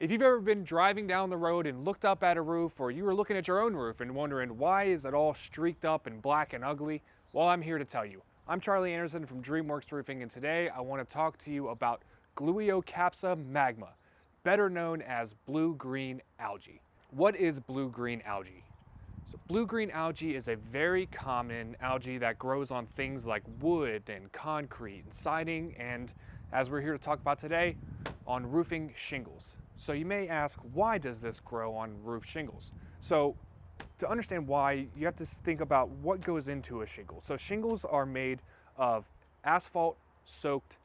If you've ever been driving down the road and looked up at a roof, or you were looking at your own roof and wondering why is it all streaked up and black and ugly, well, I'm here to tell you. I'm Charlie Anderson from Dreamworx Roofing, and today I want to talk to you about Glueocapsa magma, better known as blue-green algae. What is blue-green algae? So blue-green algae is a very common algae that grows on things like wood and concrete and siding, and as we're here to talk about today, on roofing shingles. So you may ask, why does this grow on roof shingles? So to understand why, you have to think about what goes into a shingle. So shingles are made of asphalt-soaked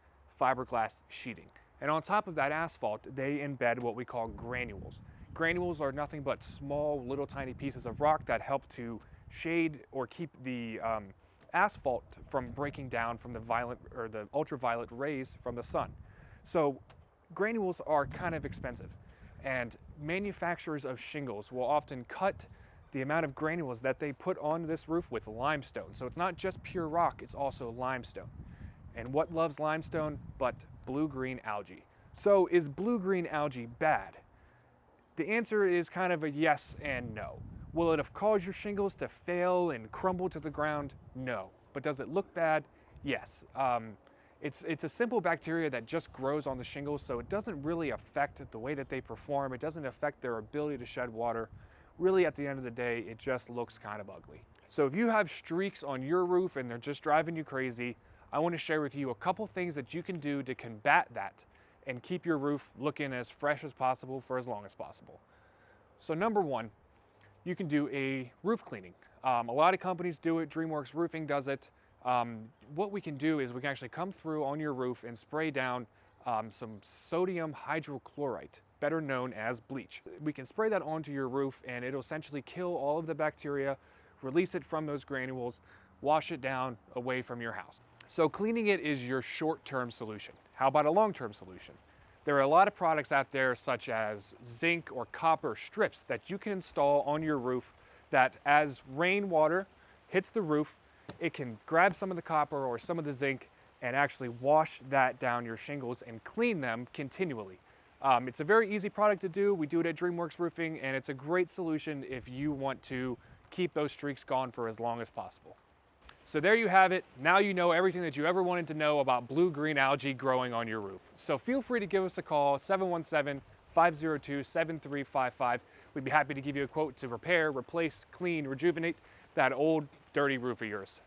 fiberglass sheeting. And on top of that asphalt, they embed what we call granules. Granules are nothing but small, little tiny pieces of rock that help to shade or keep the asphalt from breaking down from the ultraviolet rays from the sun. So granules are kind of expensive, and manufacturers of shingles will often cut the amount of granules that they put on this roof with limestone. So it's not just pure rock, it's also limestone. And what loves limestone but blue-green algae? So is blue-green algae bad? The answer is kind of a yes and no. Will it have caused your shingles to fail and crumble to the ground? No. But does it look bad? Yes. It's a simple bacteria that just grows on the shingles, so it doesn't really affect the way that they perform. It doesn't affect their ability to shed water. Really, at the end of the day, it just looks kind of ugly. So if you have streaks on your roof and they're just driving you crazy, I want to share with you a couple things that you can do to combat that and keep your roof looking as fresh as possible for as long as possible. So number one, you can do a roof cleaning. A lot of companies do it. Dreamworx Roofing does it. What we can do is we can actually come through on your roof and spray down some sodium hydrochlorite, better known as bleach. We can spray that onto your roof and it'll essentially kill all of the bacteria, release it from those granules, wash it down away from your house. So cleaning it is your short-term solution. How about a long-term solution? There are a lot of products out there such as zinc or copper strips that you can install on your roof that as rainwater hits the roof, it can grab some of the copper or some of the zinc and actually wash that down your shingles and clean them continually. It's a very easy product to do. We do it at Dreamworx Roofing, and it's a great solution if you want to keep those streaks gone for as long as possible. So there you have it. Now you know everything that you ever wanted to know about blue-green algae growing on your roof. So feel free to give us a call, 717-502-7355. We'd be happy to give you a quote to repair, replace, clean, rejuvenate that old dirty roof of yours.